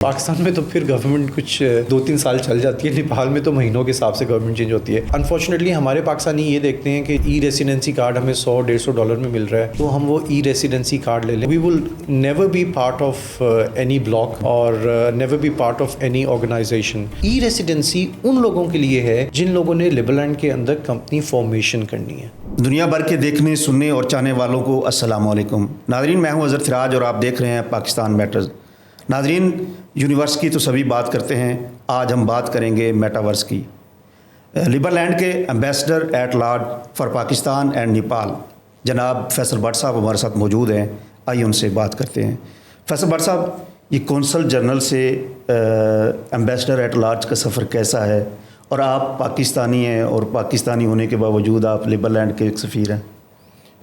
پاکستان میں تو پھر گورنمنٹ کچھ 2-3 سال چل جاتی ہے، نیپال میں تو مہینوں کے حساب سے گورنمنٹ چینج ہوتی ہے. انفارچونیٹلی ہمارے پاکستانی یہ دیکھتے ہیں کہ ای ریسیڈنسی کارڈ ہمیں $100-150 میں مل رہا ہے تو ہم وہ ای ریسیڈنسی کارڈ لے لیں. We will never be part of any bloc اور never be part of any organisation. E residency ان لوگوں کے لیے ہے جن لوگوں نے لیبرلینڈ کے اندر کمپنی فارمیشن کرنی ہے. دنیا بھر کے دیکھنے سننے اور چاہنے والوں کو السلام علیکم. ناظرین، میں ہوں اظہر سراج اور آپ دیکھ رہے ہیں پاکستان میٹرز. ناظرین، یونیورس کی تو سبھی بات کرتے ہیں، آج ہم بات کریں گے میٹاورس کی. لیبرلینڈ کے ambassador at large for Pakistan and Nepal جناب فیصل بٹ صاحب ہمارے ساتھ موجود ہیں. آئیے ان سے بات کرتے ہیں. فیصل بٹ صاحب، یہ کونسل جنرل سے ایمبیسڈر ایٹ لارج کا سفر کیسا ہے، اور آپ پاکستانی ہیں اور پاکستانی ہونے کے باوجود آپ لیبرلینڈ کے ایک سفیر ہیں؟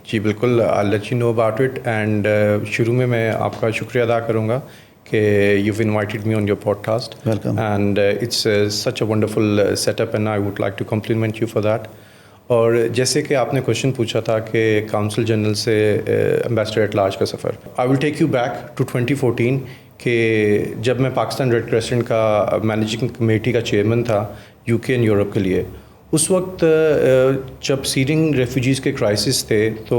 جی بالکل، I'll let you know about it. And شروع میں آپ کا شکریہ ادا کروں گا کہ you've invited me on your podcast. Welcome. And it's such a wonderful setup and I would like to compliment you for that. اور جیسے کہ آپ نے کوشچن پوچھا تھا کہ کاؤنسل جنرل سے ایمبیسڈر ایٹ لارج کا سفر، آئی ول ٹیک یو بیک ٹو 2014 کہ جب میں پاکستان ریڈ کریسنٹ کا مینیجنگ کمیٹی کا چیئرمین تھا یو کے اینڈ یورپ کے لیے. اس وقت جب سیرین ریفیوجیز کے کرائسس تھے تو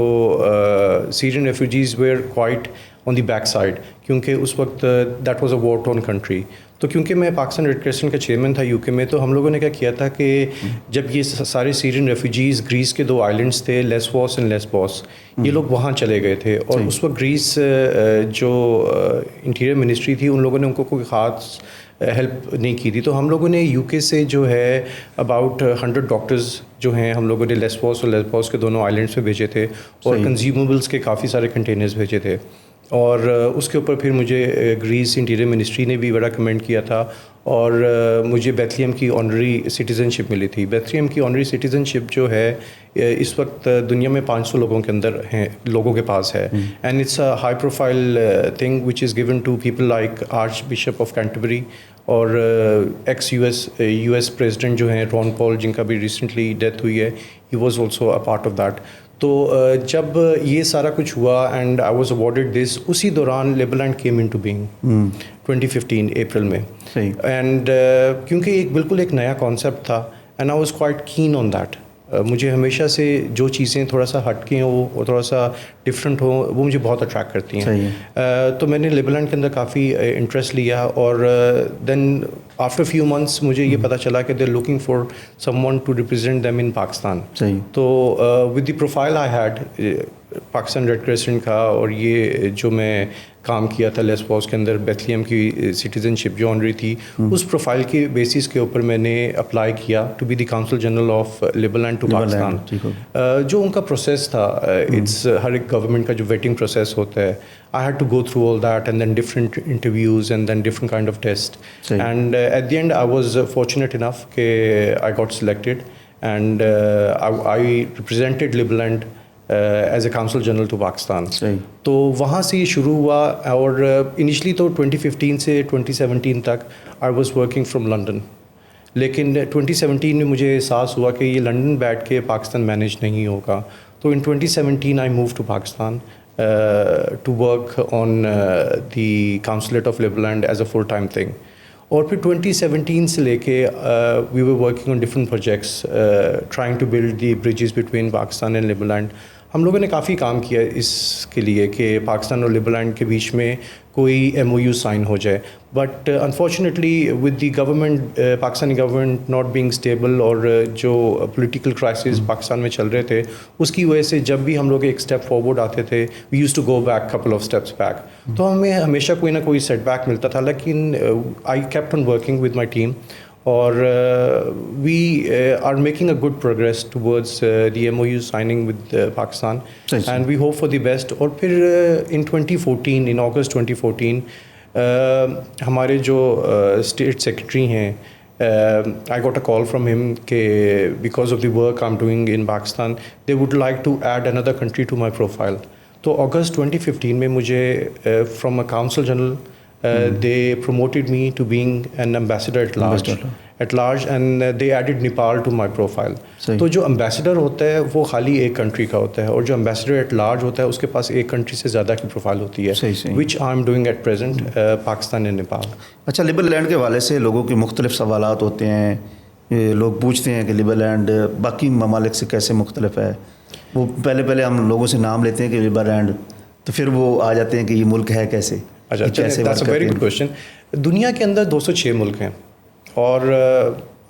Syrian refugees were quite on the back side, کیونکہ اس وقت that was a war torn country. تو کیونکہ میں پاکستان ریڈ کریسنٹ کا چیئرمین تھا یو کے میں، تو ہم لوگوں نے کیا کیا تھا کہ جب یہ سارے سیرین ریفیوجیز گریس کے 2 آئلینڈس تھے، لیسبوس اینڈ لیسبوس، یہ لوگ وہاں چلے گئے تھے. اور اس وقت گریس جو انٹیریئر منسٹری تھی ان لوگوں نے ان کو کوئی خاص ہیلپ نہیں کی تھی. تو ہم لوگوں نے یو کے سے جو ہے اباؤٹ 100 ڈاکٹرز جو ہیں ہم لوگوں نے لیسبوس اور لیسبوس کے دونوں آئلینڈس میں بھیجے تھے، اور کنزیومیبلس کے کافی سارے کنٹینرز بھیجے تھے. اور اس کے اوپر پھر مجھے گریس انٹیریئر منسٹری نے بھی بڑا کمنٹ کیا تھا، اور مجھے بیتھلیم کی آنری سٹیزن شپ ملی تھی. بیتھلیم کی آنری سٹیزن شپ جو ہے اس وقت دنیا میں 500 لوگوں کے اندر ہیں، لوگوں کے پاس ہے. And it's a high profile thing which is given to people like archbishop of Canterbury اور ایکس یو ایس پریزیڈنٹ جو ہیں رون پال، جن کا بھی ریسنٹلی ڈیتھ ہوئی ہے، he was also a part of that. تو جب یہ سارا کچھ ہوا and I was awarded this, اسی دوران Liberland came into being 2015 April میں. اینڈ کیونکہ ایک بالکل ایک نیا کانسیپٹ تھا and I was quite keen on that. مجھے ہمیشہ سے جو چیزیں تھوڑا سا ہٹ کے ہوں اور تھوڑا سا ڈفرینٹ ہوں وہ مجھے بہت اٹریکٹ کرتی ہیں. تو میں نے لیبرلینڈ کے اندر کافی انٹرسٹ لیا، اور دین آفٹر فیو منتھس مجھے یہ پتہ چلا کہ they are looking for someone to represent them in Pakistan. تو with the profile I had Pakistan Red Crescent کا، اور یہ جو میں کام کیا تھا لیسبوس کے اندر بیتھلیم کی سٹیزن شپ جو آنری تھی، اس پروفائل کے بیسس کے اوپر میں نے اپلائی کیا to be the council general of Liberland to Pakistan. جو ان کا پروسیس تھا، اٹس ہر ایک گورنمنٹ کا جو ویٹنگ پروسیس ہوتا ہے، I had to go through all that and then different interviews and then different kind of tests. And at the end I was fortunate enough that I got selected, and I represented Liberland as a Council General to Pakistan. تو وہاں سے یہ شروع ہوا، اور initially تو 2015 سے 2017 تک I was working from London. لیکن 2017 میں مجھے احساس ہوا کہ یہ لنڈن بیٹھ کے پاکستان مینیج نہیں ہوگا. تو in 2017 I moved to Pakistan to work on the Consulate of Liberland as a full-time thing. اور پھر 2017 سے لے کے we were working on different projects trying to build the bridges between Pakistan and Liberland. ہم لوگوں نے کافی کام کیا اس کے لیے کہ پاکستان اور لیبرلینڈ کے بیچ میں کوئی MOU سائن ہو جائے، but unfortunately with the government, Pakistani government not being stable, اور جو پولیٹیکل کرائسس پاکستان میں چل رہے تھے اس کی وجہ سے جب بھی ہم لوگ ایک اسٹیپ فارورڈ آتے تھے we use to go back couple of steps back. تو ہمیں ہمیشہ کوئی نہ کوئی سیٹ بیک ملتا تھا، لیکن I kept on working with my team, اور we are making a good progress towards the MOU signing with Pakistan, and we hope for the best. اور پھر ان 2014 ان اگست 2014 ہمارے جو اسٹیٹ سیکرٹری ہیں، I got a call from him کہ because of the work I'm doing in Pakistan they would like to add another country to my profile. تو اگست 2015 میں مجھے from a council general they promoted me to being an ambassador at large, at large, and they added Nepal to my profile. صحیح. تو جو ambassador ہوتا ہے وہ خالی ایک کنٹری کا ہوتا ہے, اور جو امبیسڈر ایٹ لارج ہوتا ہے اس کے پاس ایک کنٹری سے زیادہ کی پروفائل ہوتی ہے, صحیح. Which I am doing at present Pakistan and Nepal. اچھا, لبرل لینڈ کے حوالے سے لوگوں کے مختلف سوالات ہوتے ہیں. لوگ پوچھتے ہیں کہ لبرل لینڈ باقی ممالک سے کیسے مختلف ہے. وہ پہلے ہم لوگوں سے نام لیتے ہیں کہ لبرل لینڈ, تو پھر وہ آ جاتے ہیں کہ یہ ملک ہے کیسے. اچھا, that's a very good question. دنیا کے اندر 206 ملک ہیں, اور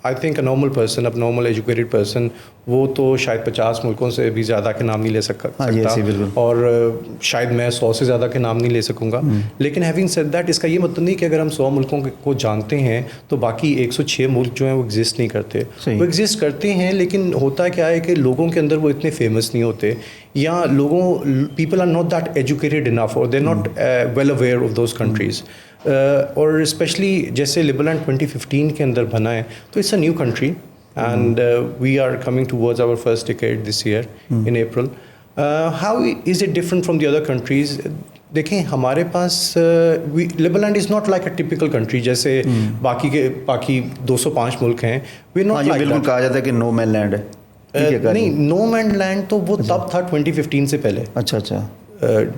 I think a normal person, اب نارمل ایجوکیٹڈ پرسن, وہ تو شاید 50 ملکوں سے بھی زیادہ کے نام نہیں لے سکتا, اور شاید میں 100 سے زیادہ کے نام نہیں لے سکوں گا. لیکن ہیونگ سیڈ دیٹ, اس کا یہ مطلب نہیں کہ اگر ہم 100 ملکوں کو جانتے ہیں تو باقی 106 ملک جو ہیں وہ ایگزسٹ نہیں کرتے. وہ ایگزسٹ کرتے ہیں, لیکن ہوتا کیا ہے کہ لوگوں کے اندر وہ اتنے فیمس نہیں ہوتے, یا people are not that educated enough, اور they are not well aware of those countries. اور اسپیشلی جیسے لبرل لینڈ 2015 کے اندر بنا ہے, تو it's a new country, and we are coming towards our first decade this year in April. How is it different from the other countries? دیکھیں, ہمارے پاس Liberland is not like a typical country جیسے باقی 205 ملک ہیں. بالکل کہا جاتا ہے کہ نو مین لینڈ ہے. نہیں, نو مین لینڈ تو وہ تب تھا 2015 سے پہلے. اچھا.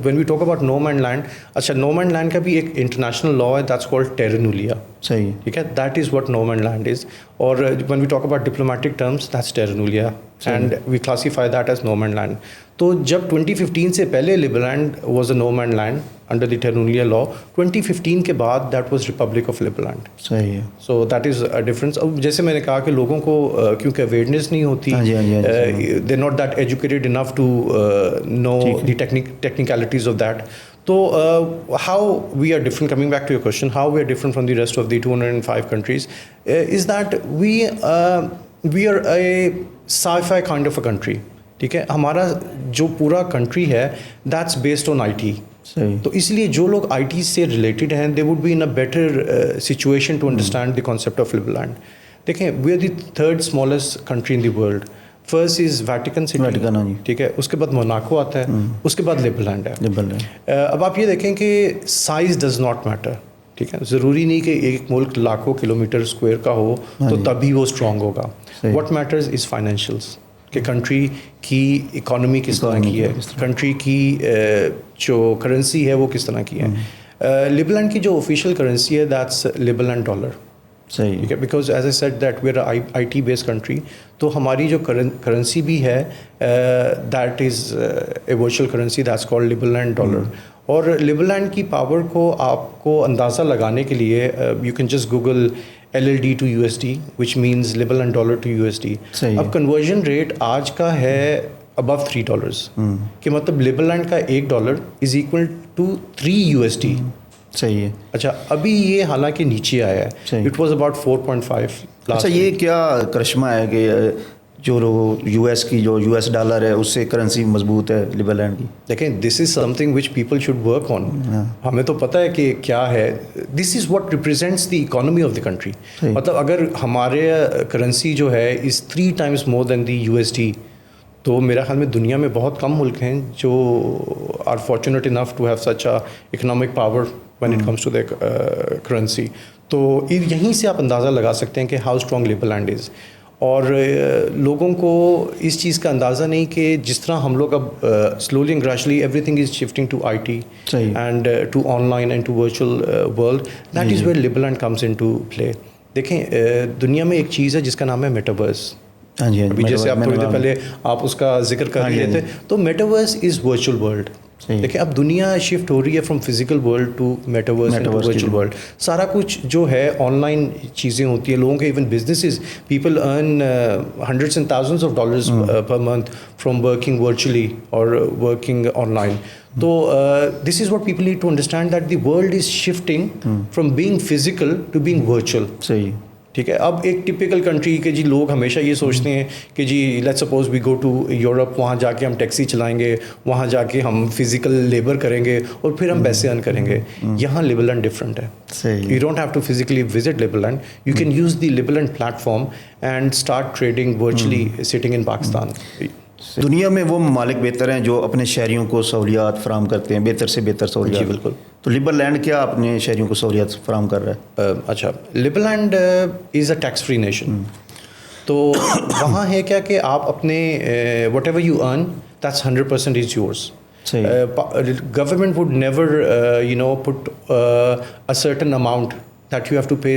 when we talk about no man land, اچھا no man land کا بھی ایک انٹرنیشنل لا ہے, that's called terra nullius. صحیح, ٹھیک ہے, that is what no man land is. اور when we talk about diplomatic terms, that's terra nullius, and we classify that as no man land. تو جب 2015 سے پہلے Liberland was a no man land under the terra nullius law, 2015 کے بعد that was Republic of Liberland. صحیح ہے. So that is a difference. اب جیسے میں نے کہا کہ لوگوں کو کیونکہ اویئرنیس نہیں ہوتی, they not that educated enough to know the technicalities of that. تو how we are different, coming back to your question, how we are different from the rest of the 205 countries, is that we are a sci-fi kind of a country. ٹھیک ہے, ہمارا جو پورا country ہے that's based on I T. تو اس لیے جو لوگ آئی ٹی سے ریلیٹڈ ہیں, they would be in a better situation to understand the concept of Liberland. دیکھیں, we are the 3rd smallest country in the world. First is Vatican City, ٹھیک ہے, اس کے بعد موناکو آتا ہے, اس کے بعد لبرل لینڈ ہے. اب آپ یہ دیکھیں کہ سائز ڈز ناٹ میٹر. ٹھیک ہے, ضروری نہیں کہ ایک ملک لاکھوں کلومیٹر اسکوائر کا ہو تو تبھی وہ اسٹرانگ ہوگا. واٹ میٹرز از فائنینشیلس, کہ کنٹری کی اکانومی کس طرح کی ہے, کنٹری کی جو کرنسی ہے وہ کس طرح کی ہے. لبرل لینڈ کی جو آفیشیل کرنسی ہے دیٹس لبرل لینڈ ڈالر. صحیح, ٹھیک ہے, because as I said that we are I T based country, تو ہماری جو کرنسی بھی ہے that is a virtual currency, that's called Liberland dollar. اور لبرل لینڈ کی پاور کو آپ کو اندازہ لگانے کے لیے you can just Google LLD to USD, which means Liberal and dollar to USD. اب کنورژن ریٹ آج کا ہے above $3, کہ مطلب لبرل لینڈ کا $1 is equal to 3 USD. صحیح ہے. اچھا, ابھی یہ حالانکہ نیچے آیا ہے, it was about 4.5. اچھا, یہ کیا کرشمہ ہے کہ جو US کی جو US ڈالر ہے اس سے کرنسی مضبوط ہے لبرل لینڈ کی؟ دیکھیں, this is something which people should work on. ہمیں تو پتہ ہے کہ کیا ہے, this is what represents the economy of the country. مطلب اگر ہمارے کرنسی جو ہے از 3 times more than دی USD, تو میرا خیال میں دنیا میں بہت کم ملک ہیں جو are fortunate enough to have such a economic power when it comes to their currency. تو یہیں سے آپ اندازہ لگا سکتے ہیں کہ how strong Liberland is. اور لوگوں کو اس چیز کا اندازہ نہیں کہ جس طرح ہم لوگ اب slowly and gradually everything is shifting to I T and to online and to virtual world, that is where Liberland comes into play. دیکھیں, دنیا میں ایک چیز ہے جس کا نام ہے میٹاورس. ابھی جیسے آپ تھوڑی دیر پہلے آپ اس کا ذکر کر رہے تھے, تو میٹاورس از ورچوئل ورلڈ. دیکھیں, اب دنیا شفٹ ہو رہی ہے from physical world to metaverse and virtual world. سارا کچھ جو ہے آن لائن چیزیں ہوتی ہیں, لوگوں کے even businesses, people earn hundreds and thousands of dollars per month from working virtually اور ورکنگ آن لائن. تو this is what people need to understand that the world is shifting from being physical to being virtual. صحیح, ٹھیک ہے. اب ایک typical country کے جی لوگ ہمیشہ یہ سوچتے ہیں کہ جی let's suppose we go to Europe, وہاں جا کے ہم ٹیکسی چلائیں گے, وہاں جا کے ہم فزیکل لیبر کریں گے اور پھر ہم پیسے ارن کریں گے. یہاں لبرل لینڈ ڈفرنٹ ہے. You don't have to physically visit Liberland, you can use the Liberland platform and start trading virtually sitting in Pakistan. دنیا میں وہ ممالک بہتر ہیں جو اپنے شہریوں کو سہولیات فراہم کرتے ہیں، بہتر سے بہتر سہولیات. جی بالکل. تو لبرل لینڈ کیا اپنے شہریوں کو سہولیات فراہم کر رہا ہے؟ اچھا، Liberland is a tax free nation. تو وہاں ہے کیا کہ آپ اپنے whatever you earn that's 100% is yours. Government would never put a certain amount that you have to pay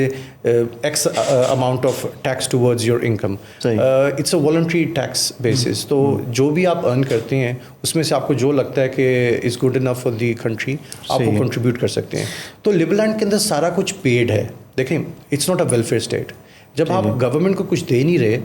X amount of tax towards your income. It's a voluntary tax basis. تو جو بھی آپ ارن کرتے ہیں اس میں سے آپ کو جو لگتا ہے کہ is good enough for the country آپ وہ کنٹریبیوٹ کر سکتے ہیں. تو لبرل لینڈ کے اندر سارا کچھ پیڈ ہے. دیکھیں it's not a welfare state. جب آپ گورنمنٹ کو کچھ دے نہیں رہے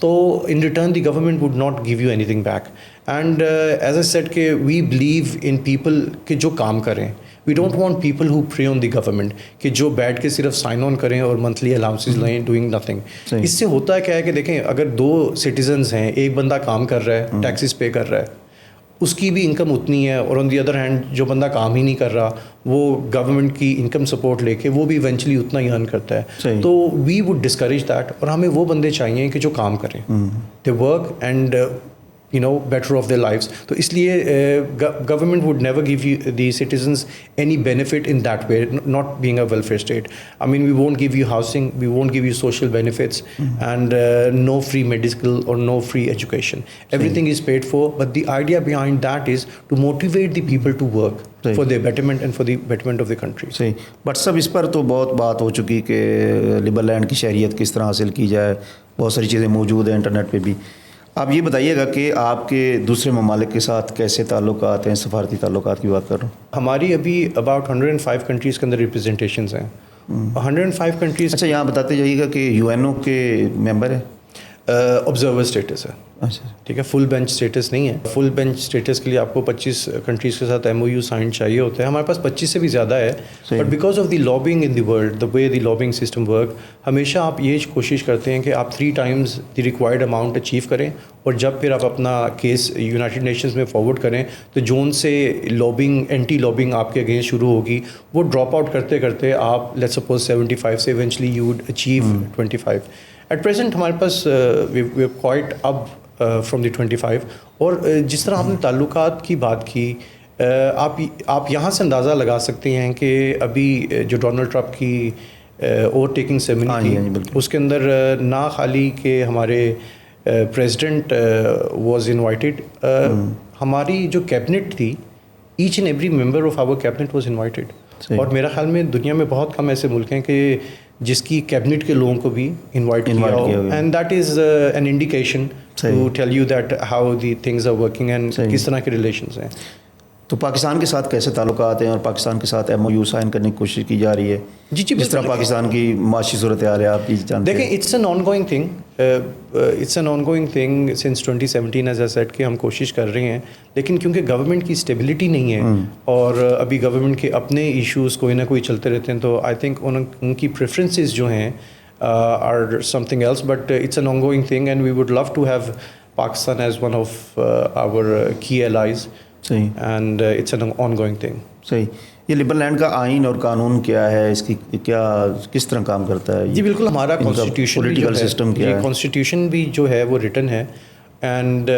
تو in return the government would not give you anything back. And as I said کہ وی بلیو ان پیپل کہ جو کام کریں. We don't want people who prey on the government کہ جو بیٹھ کے صرف سائن آن کریں اور منتھلی الاؤنسز لیں ڈوئنگ نتھنگ. اس سے ہوتا ہے کیا ہے کہ دیکھیں اگر 2 سٹیزنز ہیں، ایک بندہ کام کر رہا ہے، ٹیکسز پے کر رہا ہے، اس کی بھی انکم اتنی ہے، اور آن دی ادر ہینڈ جو بندہ کام ہی نہیں کر رہا وہ گورنمنٹ کی انکم سپورٹ لے کے وہ بھی ایونچولی اتنا ہی ارن کرتا ہے. تو وی وڈ ڈسکریج دیٹ. اور ہمیں وہ بندے چاہیے کہ جو کام کریں، they work and better of their lives. تو اس لیے government would never give you the citizens any benefit in that way, not being a welfare state. I mean, we won't give you housing, we won't give you social benefits, and no free medical or no free education. Everything is paid for, but the idea behind that is to motivate the people to work for their betterment and for the betterment of the country. صحیح. But سب اس پر تو بہت بات ہو چکی کہ liberal land کی شہریت کس طرح حاصل کی جائے. بہت ساری چیزیں موجود ہیں انٹرنیٹ پہ بھی. آپ یہ بتائیے گا کہ آپ کے دوسرے ممالک کے ساتھ کیسے تعلقات ہیں؟ سفارتی تعلقات کی بات کر رہا ہوں. ہماری ابھی اباؤٹ 105 کنٹریز کے اندر ریپرزنٹیشنز ہیں. 105 کنٹریز. اچھا، یہاں بتاتے جائیے گا کہ UN کے ممبر ہے؟ آبزرور اسٹیٹس ہے. اچھا ٹھیک ہے، فل بینچ اسٹیٹس نہیں ہے. فل بینچ اسٹیٹس کے لیے آپ کو 25 کنٹریز کے ساتھ MOU سائن چاہیے ہوتا ہے. ہمارے پاس 25 سے بھی زیادہ ہے. But because of the lobbying in the world, the way the lobbying system work, ہمیشہ آپ یہ کوشش کرتے ہیں کہ آپ 3 times the required amount achieve کریں، اور جب پھر آپ اپنا کیس یونائٹڈ نیشنز میں فارورڈ کریں تو جون سے لابنگ اینٹی لابنگ آپ کے اگینسٹ شروع ہوگی. وہ ڈراپ آؤٹ کرتے کرتے آپ لیٹس سپوز 75 سے eventually you would achieve 25. At present ہمارے پاس we are quite up from the 25. اور جس طرح آپ نے تعلقات کی بات کی، آپ یہاں سے اندازہ لگا سکتے ہیں کہ ابھی جو ڈونلڈ ٹرمپ کی اوور ٹیکنگ سیریمنی تھی اس کے اندر نہ خالی کہ ہمارے پریزیڈنٹ واز انوائٹیڈ، ہماری جو کیبنٹ تھی each and every member of our cabinet was invited. اور میرا خیال میں دنیا میں بہت کم ایسے ملک ہیں کہ جس کی کیبنٹ کے لوگوں کو بھی انوائٹ کیا ہو. And that is an indication to tell you that how the things are working and کس طرح کے ریلیشنز ہیں. تو پاکستان کے ساتھ کیسے تعلقات ہیں اور پاکستان کے ساتھ MOU سائن کرنے کی کوشش کی جا رہی ہے؟ جی جس طرح پاکستان کی معاشی صورتحال ہے آپ کی جانتے ہیں. دیکھیں it's an ongoing thing, it's an ongoing thing since 2017 as a set کہ ہم کوشش کر رہے ہیں. لیکن کیونکہ گورنمنٹ کی اسٹیبلٹی نہیں ہے اور ابھی گورنمنٹ کے اپنے ایشوز کوئی نہ کوئی چلتے رہتے ہیں، تو آئی تھنک ان کی پریفرنسز جو ہیں are something else. But it's an ongoing thing and we would love to have Pakistan as one of our key allies. صحیح. And it's an ongoing thing. صحیح. یہ لبرل لینڈ کا آئین اور قانون کیا ہے؟ اس کی کیا کس طرح کام کرتا ہے؟ جی بالکل، ہمارا کانسٹیٹیوشن پولیٹیکل سسٹم کیا ہے؟ کانسٹیٹیوشن بھی جو ہے وہ ریٹن ہے. And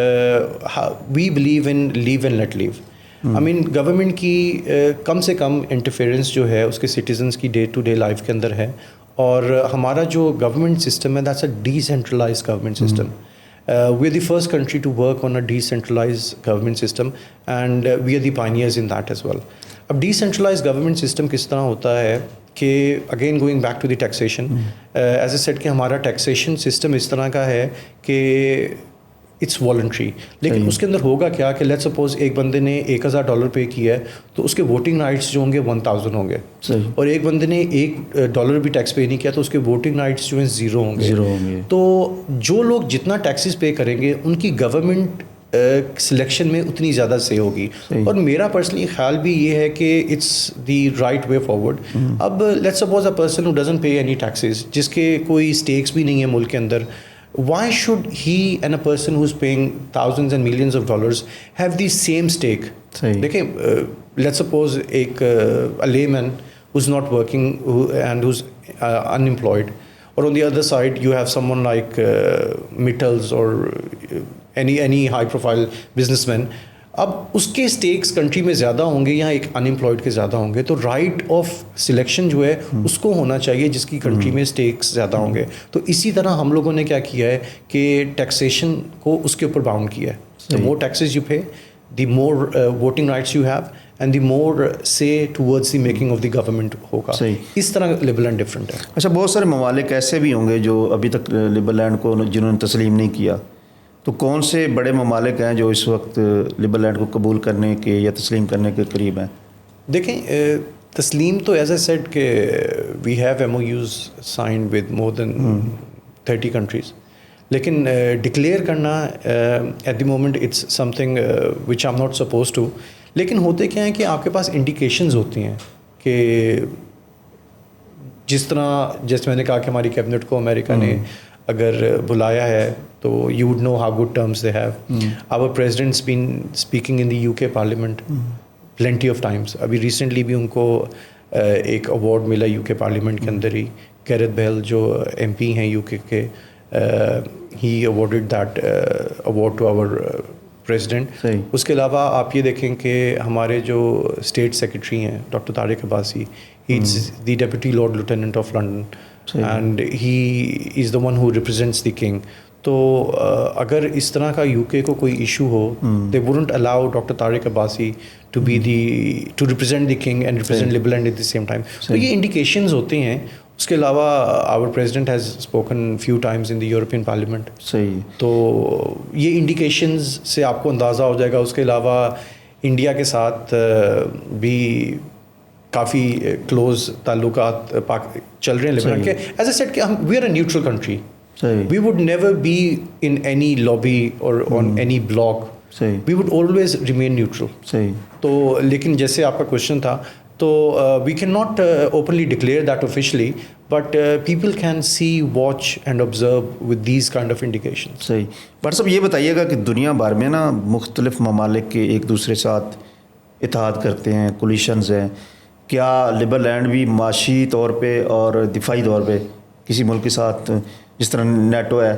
we believe in live and let live. I mean government کی کم سے کم انٹرفیئرنس جو ہے اس کے سٹیزنس کی ڈے ٹو ڈے لائف کے اندر ہے. اور ہمارا جو گورنمنٹ سسٹم ہے that's a decentralise government system. We are the first country to work on a decentralized government system and we are the pioneers in that as well. اب decentralized government system کس طرح ہوتا ہے کہ again going back to the taxation, as I said کہ ہمارا taxation system اس طرح کا ہے کہ اٹس والنٹری. لیکن اس کے اندر ہوگا کیا کہ لیٹ سپوز ایک بندے نے $1000 پے کیا ہے تو اس کے ووٹنگ رائٹس جو ہوں گے 1000 ہوں گے. اور ایک بندے نے $1 بھی ٹیکس پے نہیں کیا تو اس کے ووٹنگ رائٹس جو ہیں 0 ہوں گے. تو جو لوگ جتنا ٹیکسز پے کریں گے ان کی گورنمنٹ سلیکشن میں اتنی زیادہ سے ہوگی. اور میرا پرسنلی خیال بھی یہ ہے کہ it's the right way forward. اب let suppose a person who doesn't pay any taxes, جس کے کوئی اسٹیکس بھی نہیں ہے ملک کے اندر، why should he and a person who's paying thousands and millions of dollars have the same stake? دیکھیں let's suppose ایک a layman who's not working and who's unemployed, or on the other side you have someone like Mittals or any high profile businessman. اب اس کے stacks country میں زیادہ ہوں گے یا ایک ان امپلائڈ کے زیادہ ہوں گے, تو رائٹ آف سلیکشن جو ہے اس کو ہونا چاہیے جس کی کنٹری میں اسٹیکس زیادہ ہوں گے. تو اسی طرح ہم لوگوں نے کیا کیا ہے کہ ٹیکسیشن کو اس کے اوپر باؤنڈ کیا ہے. The more taxes you pay, the more voting rights you have, and the more سے towards the making of the government ہوگا. اس طرح لبرل اینڈ ڈفرینٹ ہے. اچھا, بہت سارے ممالک ایسے بھی ہوں گے جو ابھی تک لبرل اینڈ کو جنہوں نے تسلیم نہیں کیا, تو کون سے بڑے ممالک ہیں جو اس وقت لبرل اینڈ کو قبول کرنے کے یا تسلیم کرنے کے قریب ہیں؟ دیکھیں, تسلیم تو ایز اے سیٹ کہ we have MOUs signed with more than 30 countries, لیکن ڈکلیئر کرنا at the moment it's something which I am not suppose to. لیکن ہوتے کیا ہیں کہ آپ کے پاس انڈیکیشنز ہوتی ہیں کہ جس طرح جیسے میں نے کہا کہ ہماری کیبنٹ کو امریکہ نے اگر بلایا ہے تو you would know how good terms they have. Our presidents been speaking in the U K parliament plenty of times. ابھی ریسنٹلی بھی ان کو ایک ایوارڈ ملا یو کے پارلیمنٹ کے اندر ہی. گیرتھ بیل جو ایم پی ہیں U K, he awarded that award to our president. اس کے علاوہ آپ یہ دیکھیں کہ ہمارے جو اسٹیٹ سیکرٹری ہیں doctor Tariq Abbasi, he is the deputy lord lieutenant of London and he is the one who represents the king. تو اگر اس طرح کا یو کے کو کوئی ایشو ہو, they wouldn't allow doctor Tariq Abbasi to represent the king and represent Liberland at the same time. تو یہ انڈیکیشنز ہوتے ہیں. اس کے علاوہ our president has spoken few times in the European Parliament. صحیح. تو یہ انڈیکیشنز سے آپ کو اندازہ ہو جائے گا. اس کے علاوہ انڈیا کے ساتھ بھی کافی کلوز تعلقات چل رہے ہیں لبرل کے. ایز اے سیٹ کہ ہم we are a neutral country. We would never be in any lobby or on any block. We would always remain neutral. تو لیکن جیسے آپ کا کوشچن تھا, تو we cannot openly declare that officially, but people can see, watch and observe with these kind of indications. صحیح. But صاحب یہ بتائیے گا کہ دنیا بھر میں نا مختلف ممالک کے ایک دوسرے ساتھ اتحاد کرتے ہیں, کولیشنز ہیں. کیا لبرل اینڈ بھی معاشی طور پہ اور دفاعی طور پہ کسی ملک کے ساتھ, جس طرح نیٹو ہے,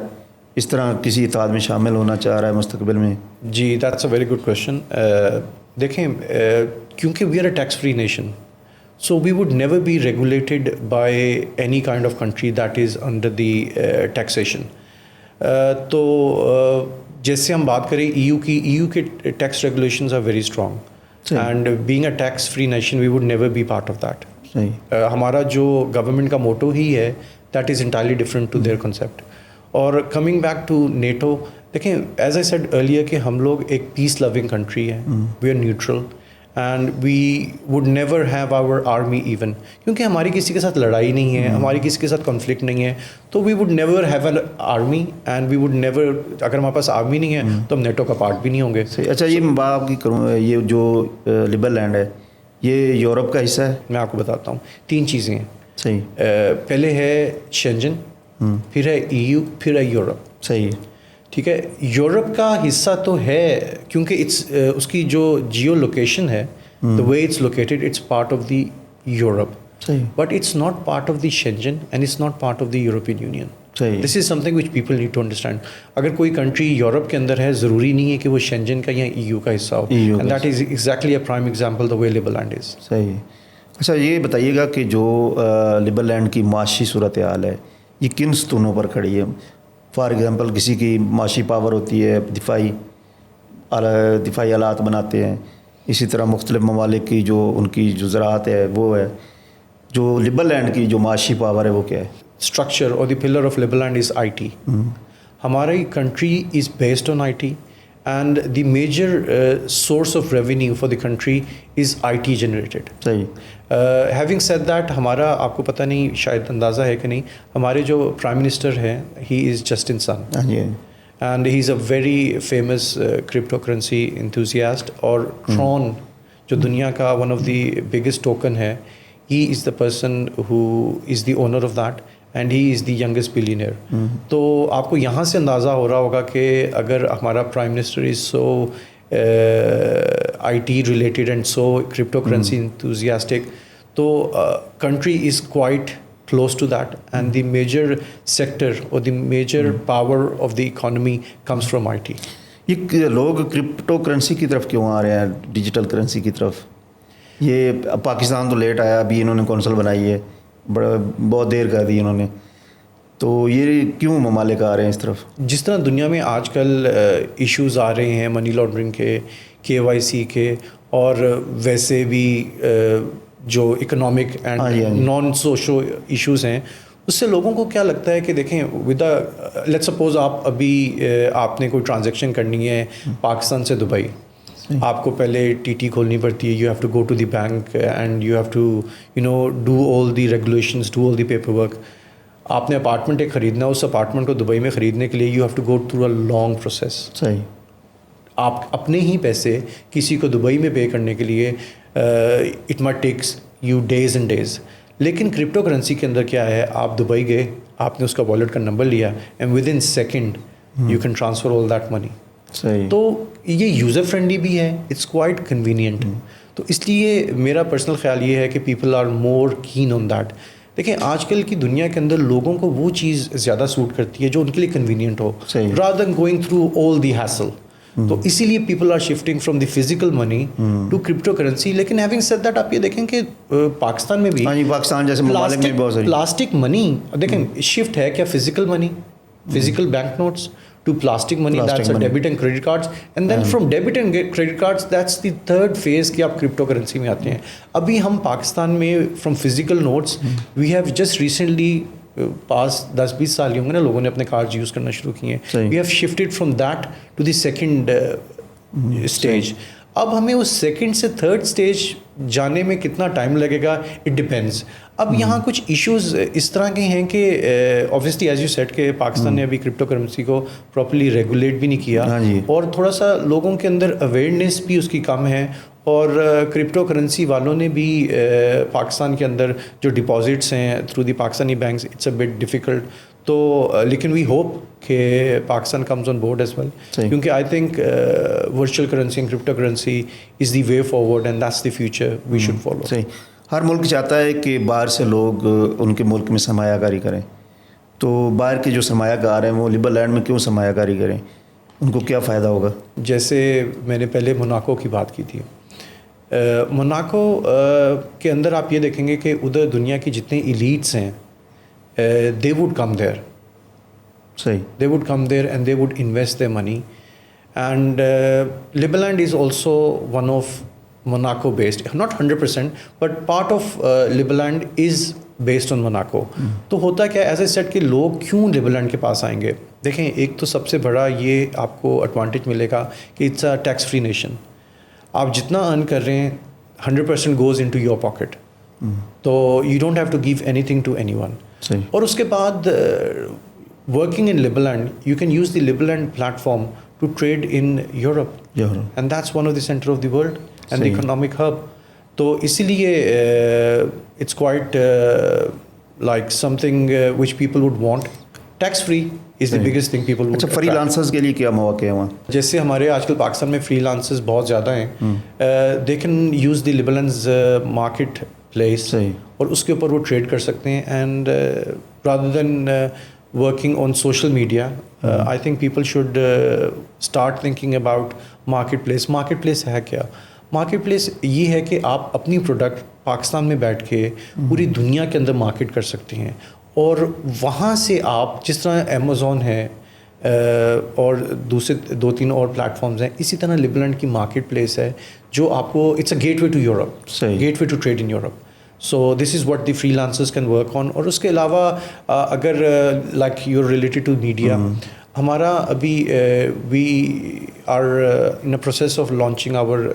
اس طرح کسی اتحاد میں شامل ہونا چاہ رہا ہے مستقبل میں؟ جی, that's a very good question. دیکھیں, کیونکہ we are a tax free nation, so we would never be regulated by any kind of country that is under the taxation. تو جیسے ہم بات کریں ای یو کے tax regulations are very strong, and being a tax free nation we would never be part of that. ہمارا جو government کا motto ہی ہے, that is entirely different to their concept. اور coming back to NATO, دیکھیں, as I said earlier کہ ہم لوگ ایک peace loving country ہے, we are neutral and we would never have our army even, کیونکہ ہماری کسی کے ساتھ لڑائی نہیں ہے, ہماری کسی کے ساتھ conflict نہیں ہے, تو we would never have an army and we would never, اگر ہمارے پاس army نہیں ہے تو ہم نیٹو کا پارٹ بھی نہیں ہوں گے. اچھا, یہ میں بات کی کروں, یہ جو لبرل اینڈ ہے یہ یورپ کا حصہ ہے؟ میں آپ کو بتاتا ہوں, 3 چیزیں ہیں. صحیح. پہلے ہے شینجن, پھر ہے ای یو, پھر ہے یورپ. صحیح. ٹھیک ہے, یورپ کا حصہ تو ہے کیونکہ اس کی جو جیو لوکیشن ہے, the way it's located, it's part of the Europe. But it's not part of the Schengen and it's not part of the European Union. This is something which people need to understand. اگر کوئی country Europe کے اندر ہے, ضروری نہیں ہے کہ وہ شینجن کا یا ای یو کا حصہ ہو, and that is exactly a prime example the way Liberland is. صحیح. اچھا, یہ بتائیے گا کہ جو لبرل اینڈ کی معاشی صورتحال ہے یہ کن ستونوں پر کھڑی ہے؟ فار ایگزامپل کسی کی معاشی پاور ہوتی ہے, دفاعی آلات بناتے ہیں. اسی طرح مختلف ممالک کی جو ان کی جو زراعت ہے وہ ہے. جو لبرل اینڈ کی جو معاشی پاور ہے وہ کیا ہے؟ اسٹرکچر اور the pillar of Liberland is I T. ہماری country is based on I T and the major source of revenue for the country is IT generated. صحیح. Having said that, ہمارا آپ کو پتہ نہیں, شاید اندازہ ہے کہ نہیں, ہمارے جو پرائم منسٹر ہیں he is Justin Sun. And he is a very famous cryptocurrency enthusiast. اور Tron جو دنیا کا one of the biggest token ہے, he is the person who is the owner of that. And he is the youngest billionaire. تو آپ کو یہاں سے اندازہ ہو رہا ہوگا کہ اگر ہمارا prime minister is so I T related and so cryptocurrency enthusiastic, تو country is quite close to that, and the major sector or the major power of the economy comes from IT. یہ لوگ crypto currency کی طرف کیوں آ رہے ہیں, digital currency کی طرف؟ یہ پاکستان تو لیٹ آیا, ابھی انہوں نے کونسل بنائی ہے, بہت دیر کر دی انہوں نے, تو یہ کیوں ممالک آ رہے ہیں اس طرف؟ جس طرح دنیا میں آج کل ایشوز آ رہے ہیں منی لانڈرنگ کے, KYC کے, اور ویسے بھی جو economic and non socio issues ہیں, اس سے لوگوں کو کیا لگتا ہے کہ دیکھیں ود لیٹ سپوز آپ نے کوئی ٹرانزیکشن کرنی ہے پاکستان سے دبئی, آپ کو پہلے TT کھولنی پڑتی ہے, you have to go to the bank and you have to do all the regulations, do all the paperwork. آپ نے اپارٹمنٹ ایک خریدنا ہے, اس اپارٹمنٹ کو دبئی میں خریدنے کے لیے you have to go through a long process. صحیح. آپ اپنے ہی پیسے کسی کو دبئی میں پے کرنے کے لیے it might take you days and days. لیکن کرپٹو کرنسی کے اندر کیا ہے, آپ دبئی گئے, آپ نے اس کا والیٹ کا نمبر لیا, and with in second you can transfer all that money. صحیح. تو یہ یوزر فرینڈلی بھی ہے, اٹس کوائٹ کنوینئنٹ. تو اس لیے میرا پرسنل خیال یہ ہے کہ people are more keen on that. دیکھیں آج کل کی دنیا کے اندر لوگوں کو وہ چیز زیادہ سوٹ کرتی ہے جو ان کے لیے کنوینئنٹ ہو, rather than going through all the hassle. تو اسی لیے people are shifting from the physical money to cryptocurrency. لیکن ہیونگ سیڈ دیٹ, آپ یہ دیکھیں کہ پاکستان میں بھی پاکستان جیسے ممالک میں بہت ساری پلاسٹک منی, دیکھیں شفٹ ہے کیا physical money, physical bank notes to plastic money, that's a debit and credit cards, and then from debit and credit cards that's the third phase کہ آپ کرپٹو کرنسی میں آتے ہیں. ابھی ہم پاکستان میں from physical notes we have just recently پاس 10-20 سال ہی ہوں گے نا لوگوں نے اپنے کارڈ یوز کرنا شروع کیے ہیں. We have shifted from that to the second stage. اب ہمیں اس سیکنڈ سے تھرڈ اسٹیج جانے میں کتنا ٹائم لگے گا, اٹ ڈپینڈس. اب یہاں کچھ ایشوز اس طرح کے ہیں کہ اوبویسلی ایز یو سیٹ کہ پاکستان نے ابھی کرپٹو کرنسی کو پراپرلی ریگولیٹ بھی نہیں کیا, اور تھوڑا سا لوگوں کے اندر اویئرنیس بھی اس کی کم ہے, اور کرپٹو کرنسی والوں نے بھی پاکستان کے اندر جو ڈپازٹس ہیں through the Pakistani banks, it's a bit difficult. تو لیکن وی ہوپ کہ Pakistan comes on board as well, کیونکہ I think virtual currency and cryptocurrency is the way forward and that's the future we should follow. صحیح. ہر ملک چاہتا ہے کہ باہر سے لوگ ان کے ملک میں سرمایہ کاری کریں, تو باہر کے جو سرمایہ کار ہیں وہ لیبر لینڈ میں کیوں سرمایہ کاری کریں, ان کو کیا فائدہ ہوگا؟ جیسے میں نے پہلے موناکو کی بات کی تھی, موناکو کے اندر آپ یہ دیکھیں گے کہ ادھر دنیا کی جتنے ایلیٹس ہیں they would come there. صحیح. They would come there and they would invest their money. And Liberland is also one of Monaco based, not 100%, but part of Liberland is based on Monaco. تو ہوتا کیا as a set کہ لوگ کیوں Liberland کے پاس آئیں گے؟ دیکھیں ایک تو سب سے بڑا یہ آپ کو ایڈوانٹیج ملے گا کہ it's a tax free nation. آپ جتنا ارن کر رہے ہیں 100% goes into your pocket. تو you don't have to give anything to anyone. اور اس کے بعد working in Liberland you can use the Liberland platform to trade in Europe, and that's one of the centre of the world and the economic hub. تو اسی لیے it's quite like something which people would want. Tax free is the biggest thing people would. اچھا, freelancers کے لیے کیا مواقع ہیں وہاں؟ جیسے ہمارے آج کل پاکستان میں فری لانسرز بہت زیادہ ہیں, they can use the Liberland's marketplace, اور اس کے اوپر وہ ٹریڈ کر سکتے ہیں. And rather than working on social media, I think people should start thinking about marketplace. Marketplace ہے کیا؟ مارکیٹ پلیس یہ ہے کہ آپ اپنی پروڈکٹ پاکستان میں بیٹھ کے پوری دنیا کے اندر مارکیٹ کر سکتے ہیں, اور وہاں سے آپ جس طرح امیزون ہے اور دوسرے 2-3 اور پلیٹ فارمز ہیں, اسی طرح لیبرلینڈ کی مارکیٹ پلیس ہے جو آپ کو it's a gateway to Europe, gateway to trade in Europe. So this is what the freelancers can work on. اور اس کے علاوہ اگر like you related to media, ہمارا ابھی we are in a process of launching our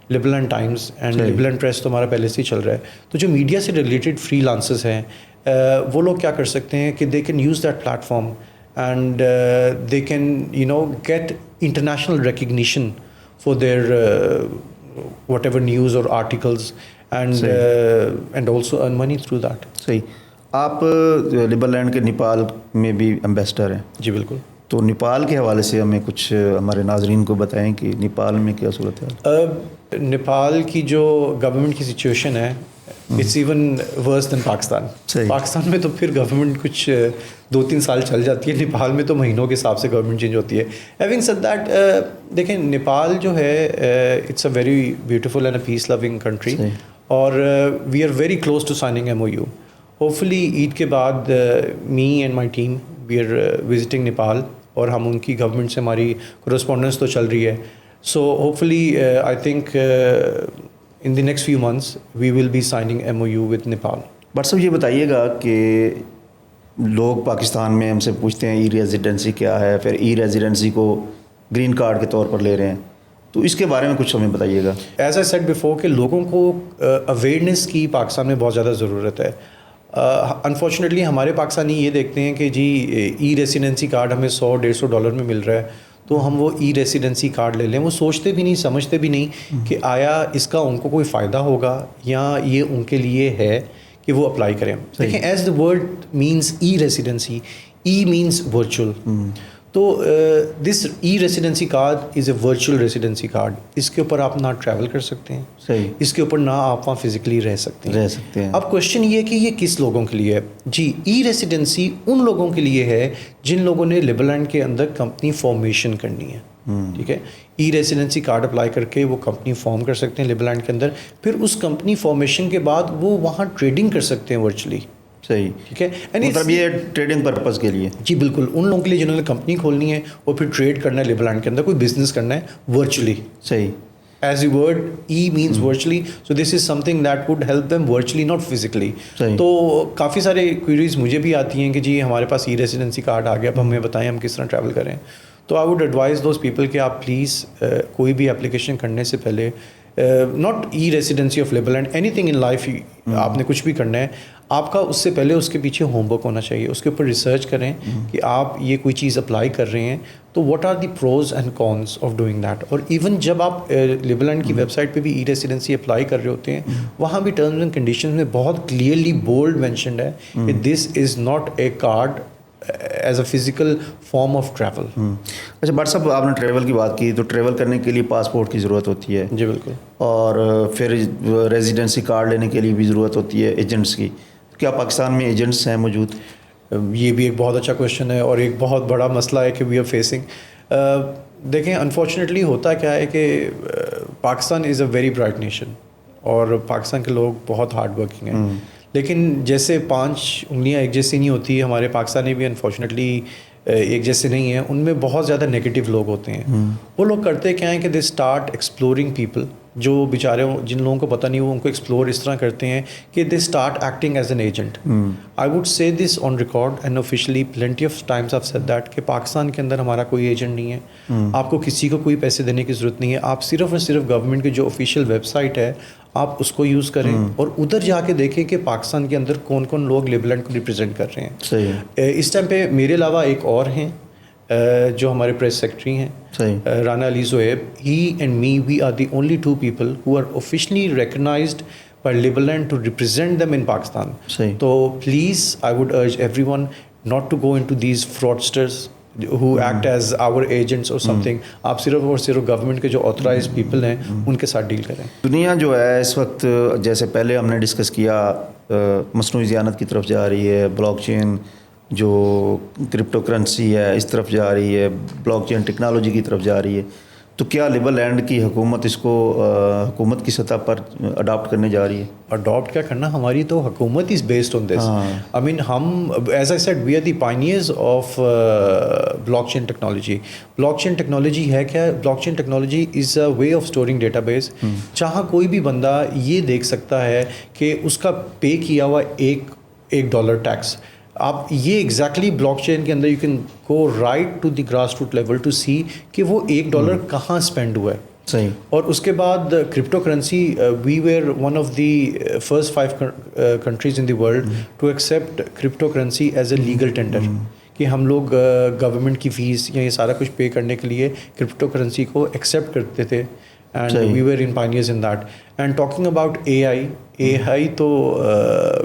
Liberland Times and Liberland Press تو ہمارا پہلے سے ہی چل رہا ہے. تو جو میڈیا سے ریلیٹڈ فری لانسرز ہیں وہ لوگ کیا کر سکتے ہیں کہ they can use that platform and they can get international recognition for their whatever news اور articles and also earn money through that. صحیح. آپ لیبرلینڈ کے نیپال میں بھی امبیسڈر ہیں. جی بالکل. تو نیپال کے حوالے سے ہمیں کچھ ہمارے ناظرین کو بتائیں کہ نیپال میں کیا صورت ہے. نیپال کی جو گورنمنٹ کی سچویشن ہے اٹس ایون ورس دین پاکستان. صحیح. پاکستان میں تو پھر گورنمنٹ کچھ 2-3 سال چل جاتی ہے, نیپال میں تو مہینوں کے حساب سے گورنمنٹ چینج ہوتی ہے. ہیونگ سیڈ دیٹ, دیکھیں نیپال جو ہے it's a very beautiful and a peace loving country, اور we are very close to signing MOU. Hopefully Eid کے بعد me and my team we are visiting Nepal, اور ہم ان کی گورنمنٹ سے ہماری کورسپونڈنس تو چل رہی ہے. So hopefully I think in the next few months we will be signing MOU with Nepal. But صاحب یہ بتائیے گا کہ لوگ پاکستان میں ہم سے پوچھتے ہیں ای ریزیڈنسی کیا ہے, پھر ای ریزیڈنسی کو گرین کارڈ کے طور پر لے رہے ہیں, تو اس کے بارے میں کچھ ہمیں بتائیے گا. ایز آئی سیڈ بیفور کہ لوگوں کو اویئرنیس کی پاکستان میں بہت زیادہ ضرورت ہے. انفارچونیٹلی ہمارے پاکستانی یہ دیکھتے ہیں کہ جی ای ریسیڈنسی کارڈ ہمیں $100-150 میں مل رہا ہے, تو ہم وہ ای ریسیڈنسی کارڈ لے لیں. وہ سوچتے بھی نہیں, سمجھتے بھی نہیں کہ آیا اس کا ان کو کوئی فائدہ ہوگا یا یہ ان کے لیے ہے کہ وہ اپلائی کریں. دیکھیں as the word means e residency, e means virtual, تو this e residency card is a virtual residency card. اس کے اوپر آپ نہ ٹریول کر سکتے ہیں, صحیح, اس کے اوپر نہ آپ وہاں فزیکلی رہ سکتے ہیں. اب کوشچن یہ کہ یہ کس لوگوں کے لیے ہے. جی ای ریسیڈنسی ان لوگوں کے لیے ہے جن لوگوں نے لیبرلینڈ کے اندر کمپنی فارمیشن کرنی ہے. ٹھیک ہے, ای ریسیڈنسی کارڈ اپلائی کر کے وہ کمپنی فارم کر سکتے ہیں لیبرلینڈ کے اندر. پھر اس کمپنی فارمیشن کے بعد وہ وہاں ٹریڈنگ کر سکتے ہیں ورچولی. صحیح, ٹھیک ہے, مطلب یہ ٹریڈنگ پرپز کے لیے. جی بالکل, ان لوگوں کے لیے جنہوں نے کمپنی کھولنی ہے اور پھر ٹریڈ کرنا ہے لیبرلینڈ کے اندر, کوئی بزنس کرنا ہے ورچولی. صحیح, as a word E means virtually, so this is some thing that would help them virtually not physically. تو کافی سارے کوئریز مجھے بھی آتی ہیں کہ جی ہمارے پاس ای ریسیڈنسی کارڈ آ گیا, اب ہمیں بتائیں ہم کس طرح ٹریول کریں. تو I would advise those people کہ آپ پلیز کوئی بھی اپلیکیشن کرنے سے پہلے not e residency of Liberland, anything in life آپ نے کچھ بھی کرنا ہے, آپ کا اس سے پہلے اس کے پیچھے ہوم ورک ہونا چاہیے. اس کے اوپر ریسرچ کریں کہ آپ یہ کوئی چیز اپلائی کر رہے ہیں تو what are the pros and cons of doing that. اور ایون جب آپ لیبرلینڈ کی ویب سائٹ پہ بھی ای ریسیڈنسی اپلائی کر رہے ہوتے ہیں, وہاں بھی ٹرمز اینڈ کنڈیشنز میں بہت کلیئرلی بولڈ مینشنڈ ہے کہ this is not a card as a physical form of travel. اچھا بٹ صاحب, آپ نے ٹریول کی بات کی, تو ٹریول کرنے کے لیے پاسپورٹ کی ضرورت ہوتی ہے. جی بالکل, اور پھر ریزیڈنسی کارڈ لینے کے لیے بھی ضرورت ہوتی ہے ایجنٹس کی. کیا پاکستان میں ایجنٹس ہیں موجود؟ یہ بھی ایک بہت اچھا کویشچن ہے اور ایک بہت بڑا مسئلہ ہے کہ وی آر فیسنگ. دیکھیں انفارچونیٹلی ہوتا کیا ہے کہ پاکستان از اے ویری برائٹ نیشن, اور پاکستان کے لوگ بہت ہارڈ ورکنگ ہیں, لیکن جیسے 5 انگلیاں ایک جیسی نہیں ہوتی, ہمارے پاکستانی بھی انفارچونیٹلی ایک جیسے نہیں ہیں. ان میں بہت زیادہ نگیٹو لوگ ہوتے ہیں. وہ لوگ کرتے کیا ہیں کہ دے اسٹارٹ ایکسپلورنگ پیپل, جو بیچارے جن لوگوں کو پتہ نہیں وہ ان کو ایکسپلور اس طرح کرتے ہیں کہ they start acting as an agent. I would say this on record and officially plenty of Times of said that کہ پاکستان کے اندر ہمارا کوئی ایجنٹ نہیں ہے. آپ کو کسی کو کوئی پیسے دینے کی ضرورت نہیں ہے. آپ صرف اور صرف گورنمنٹ کی جو آفیشیل ویب سائٹ ہے آپ اس کو یوز کریں اور ادھر جا کے دیکھیں کہ پاکستان کے اندر کون کون لوگ لیبرلینڈ کو ریپرزینٹ کر رہے ہیں. صحیح, اس ٹائم پہ میرے علاوہ ایک اور ہیں جو ہمارے پریس سیکرٹری ہیں, Rana Ali Zohaib. He and me we are the only 2 people who are officially recognised by Liberland to represent them in Pakistan. تو please I would urge everyone not to go into these fraudsters who act as our agents or something. آپ صرف اور صرف government کے جو authorise people ہیں ان کے ساتھ ڈیل کریں. دنیا جو ہے اس وقت, جیسے پہلے ہم نے ڈسکس کیا, مصنوعی ذہانت کی طرف جا رہی ہے, بلاک چین جو کرپٹو کرنسی ہے اس طرف جا رہی ہے, بلاک چین ٹیکنالوجی کی طرف جا رہی ہے. تو کیا لیبرلینڈ کی حکومت اس کو حکومت کی سطح پر اڈاپٹ کرنے جا رہی ہے؟ اڈاپٹ کیا کرنا, ہماری تو حکومت از based on this. I mean ہم as I said we are the pioneers of blockchain technology. Blockchain technology ہے کیا؟ Blockchain technology is a way of storing database, جہاں کوئی بھی بندہ یہ دیکھ سکتا ہے کہ اس کا پے کیا ہوا $1 ٹیکس. آپ یہ ایگزیکٹلی بلاک چین کے اندر you can go right to the grass root level to see کہ وہ $1 کہاں اسپینڈ ہوا ہے. صحیح. اور اس کے بعد crypto currency, we were one of the first 5 countries in the world to accept crypto currency as a legal tender, کہ ہم لوگ گورنمنٹ کی فیس یا یہ سارا کچھ پے کرنے کے لیے کرپٹو کرنسی کو ایکسیپٹ کرتے تھے. And we were in pioneers in that. And talking about AI تو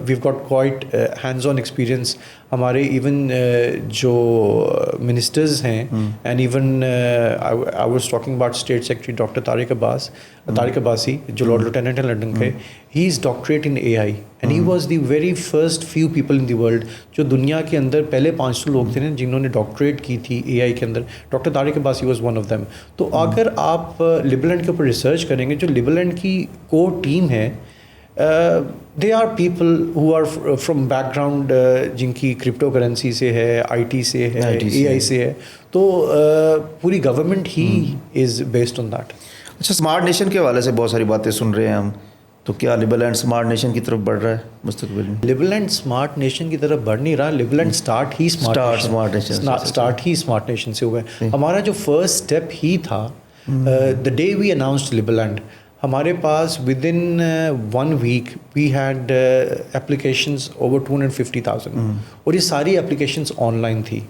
we've got quite hands-on experience. ہمارے ایون جو منسٹرز ہیں and even I was talking about state secretary doctor Tariq Abbasi جو لارڈ لیفٹیننٹ ہیں London کے. He is doctorate in AI and he was the very first few people in the world جو دنیا کے اندر پہلے 500 لوگ تھے نا جنہوں نے ڈاکٹریٹ کی تھی AI کے اندر. Doctor Tariq Abbasi was one of them. تو اگر آپ لبرلینڈ کے اوپر ریسرچ کریں گے جو لبرلینڈ کی کور ٹیم ہے they are people who are from background جن کی کرپٹو کرنسی سے ہے, IT سے ہے, AI سے ہے. تو پوری government he is based on that. اچھا, اسمارٹ نیشن کے حوالے سے بہت ساری باتیں سن رہے ہیں ہم, تو کیا لبرلینڈ اسمارٹ نیشن کی طرف بڑھ رہا ہے مستقبل میں؟ لبرلینڈ اسمارٹ نیشن کی طرف بڑھ نہیں رہا. لبرلینڈ اسٹارٹ ہی اسمارٹ نیشن سے ہوا ہے. ہمارا جو فرسٹ اسٹیپ ہی تھا the day we announced Liberland, ہمارے پاس within 1 week we had applications over 250,000 اور یہ ساری اپلیکیشنز آن لائن تھی.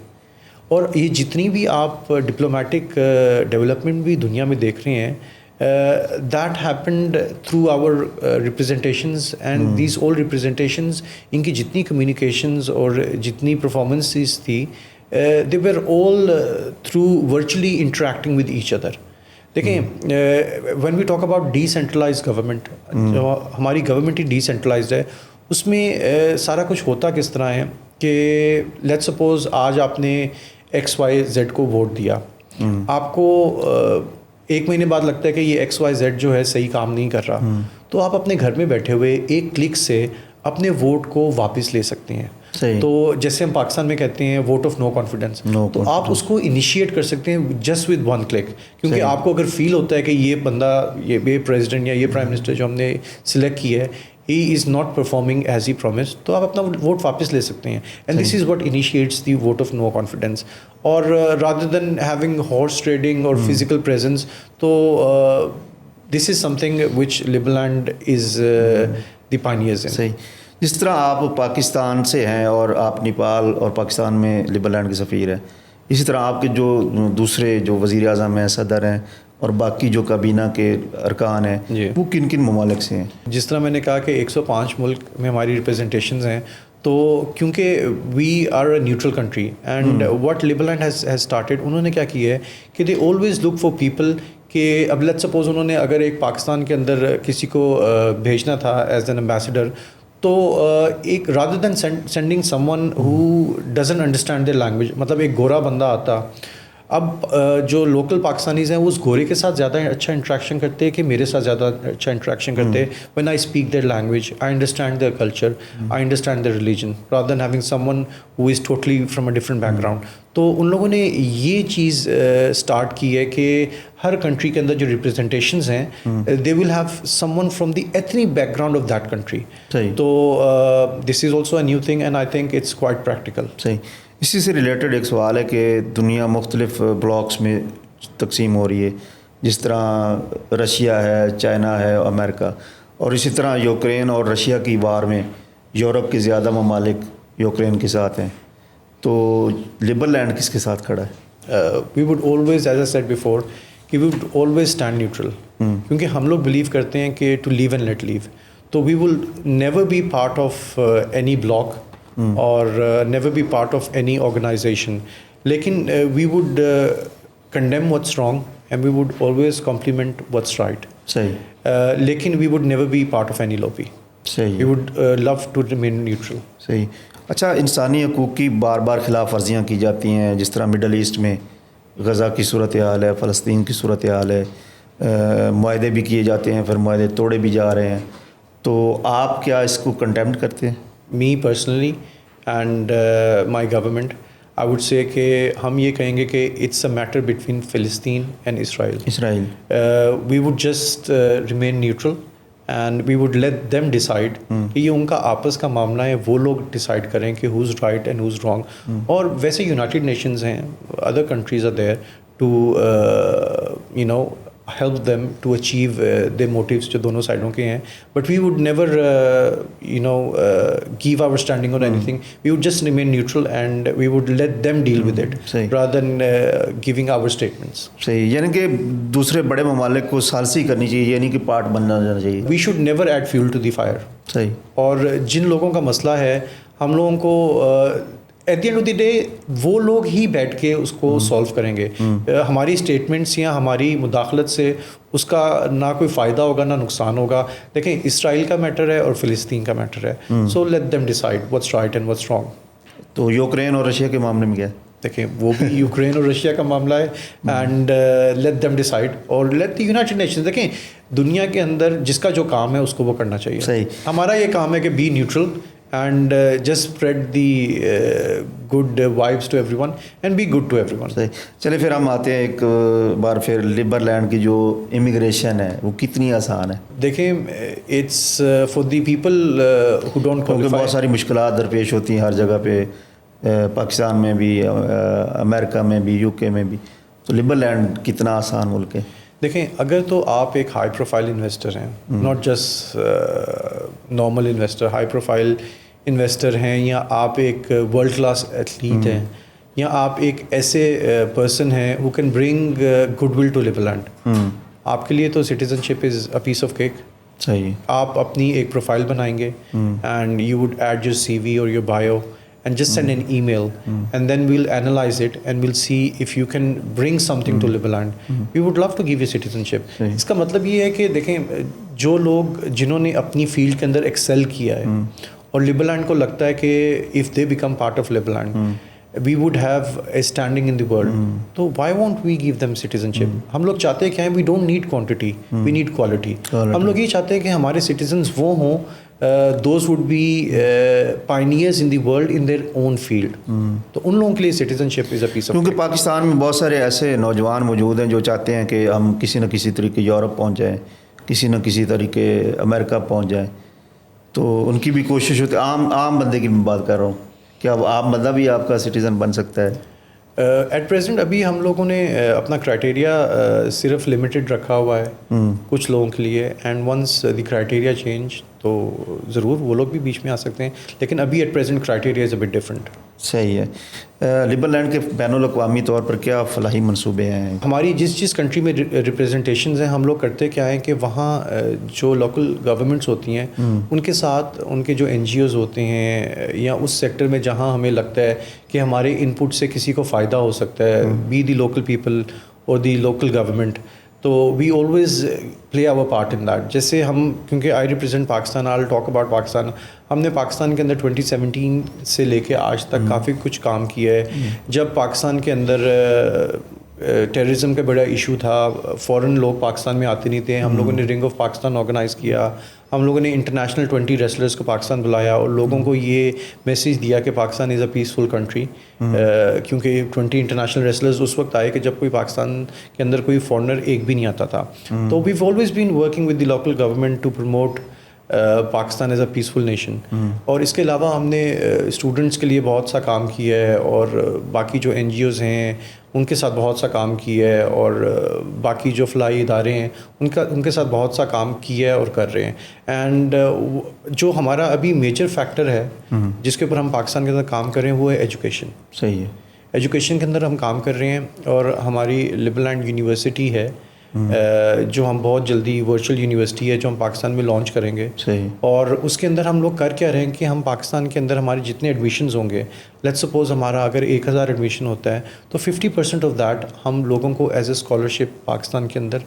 اور یہ جتنی بھی آپ ڈپلومیٹک ڈیولپمنٹ بھی دنیا میں دیکھ رہے ہیں that happened through our representations and these all representations, ان کی جتنی کمیونیکیشنز اور جتنی پرفارمنسز تھی they were all through virtually interacting with each other. دیکھیں when we talk about decentralise government, جو ہماری گورنمنٹ ہی ڈی سینٹرلائزڈ ہے, اس میں سارا کچھ ہوتا کس طرح ہے کہ لیٹ سپوز آج آپ نے XYZ کو ووٹ دیا, آپ کو 1 مہینے بعد لگتا ہے کہ یہ XYZ جو ہے صحیح کام نہیں کر رہا, تو آپ اپنے گھر میں بیٹھے ہوئے ایک کلک سے اپنے ووٹ کو واپس لے سکتے ہیں. تو جیسے ہم پاکستان میں کہتے ہیں ووٹ آف نو کانفیڈنس, تو آپ اس کو انیشیٹ کر سکتے ہیں جسٹ ود 1 کلک. کیونکہ آپ کو اگر فیل ہوتا ہے کہ یہ بندہ, یہ پریزیڈنٹ یا یہ پرائم منسٹر جو ہم نے سلیکٹ کی ہے he is not performing as he promise, تو آپ اپنا ووٹ واپس لے سکتے ہیں. And this is what initiates the vote of no confidence. اور rather than having horse trading اور فزیکل پریزنس, تو this is something which لبرلینڈ is the pioneers ان. صحیح. جس طرح آپ پاکستان سے ہیں اور آپ نیپال اور پاکستان میں لبرلینڈ کے سفیر ہیں, اسی طرح آپ کے جو دوسرے جو وزیر اعظم ہیں, صدر ہیں, اور باقی جو کابینہ کے ارکان ہیں وہ کن کن ممالک سے ہیں؟ جس طرح میں نے کہا کہ 105 ملک میں ہماری ریپرزنٹیشنز ہیں, تو کیونکہ we are a neutral country and what Liberland has started, انہوں نے کیا کیا ہے کہ they always look for people کہ اب لیٹ سپوز انہوں نے اگر ایک پاکستان کے اندر کسی کو بھیجنا تھا ایز این امبیسڈر, تو ایک rather than sending someone who doesn't understand their language, مطلب ایک گورا بندہ آتا, اب جو لوکل پاکستانیز ہیں وہ اس گورے کے ساتھ زیادہ اچھا انٹریکشن کرتے ہیں کہ میرے ساتھ زیادہ اچھا انٹریکشن کرتے ہیں. When I speak their language I understand their culture, I understand their religion rather than having someone who is totally from a different background. تو ان لوگوں نے یہ چیز اسٹارٹ کی ہے کہ ہر کنٹری کے اندر جو ریپرزنٹیشنز ہیں they will have someone from the ethnic background of that country. تو this is also a new thing and I think it's quite practical. صحیح. اسی سے ریلیٹڈ ایک سوال ہے کہ دنیا مختلف بلاکس میں تقسیم ہو رہی ہے, جس طرح رشیا ہے, چائنا ہے, امریکہ, اور اسی طرح یوکرین اور رشیا کی وار میں یورپ کے زیادہ ممالک یوکرین کے ساتھ ہیں. تو لبرلینڈ کس کے ساتھ کھڑا ہے؟ We would always, as I said before, کہ we would always stand neutral, کیونکہ ہم لوگ بلیو کرتے ہیں کہ to live and let live. تو we will never be part of any bloc اور never be part of any organisation, لیکن we would condemn what's wrong and we would always compliment what's right. صحیح. لیکن we would never be part of any lobby. صحیح. وی would love to remain neutral. صحیح. اچھا, انسانی حقوق کی بار بار خلاف ورزیاں کی جاتی ہیں, جس طرح مڈل ایسٹ میں غزہ کی صورتحال ہے, فلسطین کی صورتحال ہے, معاہدے بھی کیے جاتے ہیں, پھر معاہدے توڑے بھی جا رہے ہیں. تو آپ کیا اس کو کنڈیمڈ کرتے ہیں؟ Me personally and my government, I would say کہ ہم یہ کہیں گے کہ اٹس اے میٹر بٹوین فلسطین اینڈ اسرائیل. We would just remain neutral and we would let them decide کہ یہ ان کا آپس کا معاملہ ہے, وہ لوگ ڈیسائڈ کریں کہ who's right and who's wrong. اور ویسے یونائٹیڈ نیشنز ہیں, other countries are there to you know help them to achieve their motives جو دونوں سائڈوں کے ہیں. But we would never give our standing on anything. We would just remain neutral and we would let them deal with it rather than giving our statements. صحیح, یعنی کہ دوسرے بڑے ممالک کو ثالثی کرنی چاہیے, یعنی کہ پارٹ بننا جانا چاہیے. We should never add fuel to the fire. صحیح. اور جن لوگوں کا مسئلہ ہے ہم لوگوں کو at the end of the day وہ لوگ ہی بیٹھ کے اس کو سولو کریں گے. ہماری اسٹیٹمنٹس یا ہماری مداخلت سے اس کا نہ کوئی فائدہ ہوگا نہ نقصان ہوگا. دیکھیں اسرائیل کا میٹر ہے اور فلسطین کا میٹر ہے, so let them decide what's right and what's wrong. تو یوکرین اور رشیا کے معاملے میں کیا ہے؟ دیکھیں وہ بھی یوکرین اور رشیا کا معاملہ ہے, اینڈ لیٹ دیم ڈیسائڈ. اور لیٹ دی یونائٹڈ نیشنز, دیکھیں دنیا کے اندر جس کا جو کام ہے اس کو وہ کرنا چاہیے. صحیح. ہمارا یہ کام ہے کہ be neutral and just spread the good vibes to everyone and be good to everyone. صحیح. چلے پھر ہم آتے ہیں ایک بار پھر لیبرلینڈ کی جو امیگریشن ہے وہ کتنی آسان ہے؟ دیکھیں it's for the people who don't qualify. بہت ساری مشکلات درپیش ہوتی ہیں ہر جگہ پہ, پاکستان میں بھی, امریکہ میں بھی, یو کے میں بھی. تو لیبرلینڈ کتنا آسان ملک ہے؟ دیکھیں اگر تو آپ ایک ہائی پروفائل انویسٹر ہیں, not just normal investor, high profile investor ہیں, یا آپ ایک ورلڈ کلاس ایتھلیٹ ہیں, یا آپ ایک ایسے پرسن ہیں who can bring goodwill to لیبرلینڈ, آپ کے لیے تو citizenship is a piece of cake. صحیح. آپ اپنی ایک پروفائل بنائیں گے and you would add your C V اور your bio and just send an email and then we'll analyze it and we'll see if you can bring something to Liberland. We would love to give you citizenship. اس کا مطلب یہ ہے کہ دیکھیں جو لوگ جنہوں نے اپنی فیلڈ کے اندر ایکسیل کیا ہے اور لیبرلینڈ کو لگتا ہے کہ if they become part of Liberland we would have a standing in the world, تو why won't we give them citizenship? ہم لوگ چاہتے ہیں کیا ہے, we don't need quantity, we need quality. ہم لوگ یہ چاہتے ہیں کہ ہمارے citizens وہ ہوں those would be pioneers in the world in their own field. تو ان لوگوں کے لیے citizenship is a piece of کیونکہ پاکستان میں بہت سارے ایسے نوجوان موجود ہیں جو چاہتے ہیں کہ ہم کسی نہ کسی طریقے یورپ پہنچ جائیں, کسی نہ کسی طریقے امریکہ پہنچ جائیں. تو ان کی بھی کوشش ہوتی ہے. عام بندے کی میں بات کر رہا ہوں, کیا عام بندہ بھی آپ کا سٹیزن بن سکتا ہے؟ ایٹ پریزنٹ ابھی ہم لوگوں نے اپنا کرائٹیریا صرف لمیٹڈ رکھا ہوا ہے کچھ لوگوں کے لیے, and once the criteria change تو ضرور وہ لوگ بھی بیچ میں آ سکتے ہیں, لیکن ابھی at present criteria is a bit different. صحیح ہے. لیبرلینڈ کے بین الاقوامی طور پر کیا فلاحی منصوبے ہیں؟ ہماری جس کنٹری میں ریپرزنٹیشنز ہیں, ہم لوگ کرتے کیا ہیں کہ وہاں جو لوکل گورنمنٹس ہوتی ہیں ان کے ساتھ ان کے جو این جی اوز ہوتے ہیں یا اس سیکٹر میں جہاں ہمیں لگتا ہے کہ ہمارے ان پٹ سے کسی کو فائدہ ہو سکتا ہے, بی دی لوکل پیپل اور دی لوکل گورنمنٹ, تو we always play our part in that. جیسے ہم کیونکہ I represent Pakistan, I talk about Pakistan, ہم نے پاکستان کے اندر 2017 سے لے کے آج تک کافی کچھ کام کیا ہے. جب پاکستان کے اندر ٹیررزم کا بڑا ایشو تھا, فورن لوگ پاکستان میں آتے نہیں تھے, ہم لوگوں نے رنگ آف پاکستان آرگنائز کیا, ہم لوگوں نے انٹرنیشنل 20 ریسلرز کو پاکستان بلایا اور لوگوں کو یہ میسیج دیا کہ پاکستان از اے پیسفل کنٹری, کیونکہ 20 انٹرنیشنل ریسلرز اس وقت آئے کہ جب کوئی پاکستان کے اندر کوئی فورنر ایک بھی نہیں آتا تھا. تو we've always been working with the local government to promote Pakistan as a peaceful nation. اور اس کے علاوہ ہم نے اسٹوڈنٹس کے لیے بہت سا کام کیا ہے, اور باقی جو این جی اوز ہیں ان کے ساتھ بہت سا کام کیا ہے, اور باقی جو فلاحی ادارے ہیں ان کے ساتھ بہت سا کام کیا ہے اور کر رہے ہیں. اینڈ جو ہمارا ابھی میجر فیکٹر ہے جس کے اوپر ہم پاکستان کے اندر کام کر رہے ہیں وہ ہے ایجوکیشن. صحیح ہے. ایجوکیشن کے اندر ہم کام کر رہے ہیں, اور ہماری لیبرلینڈ یونیورسٹی ہے جو ہم بہت جلدی ورچوئل یونیورسٹی ہے جو ہم پاکستان میں لانچ کریں گے. اور اس کے اندر ہم لوگ کر کیا رہے ہیں کہ ہم پاکستان کے اندر ہمارے جتنے ایڈمیشنز ہوں گے, لیٹ سپوز ہمارا اگر 1000 ایڈمیشن ہوتا ہے تو 50% آف دیٹ ہم لوگوں کو ایز اے اسکالرشپ پاکستان کے اندر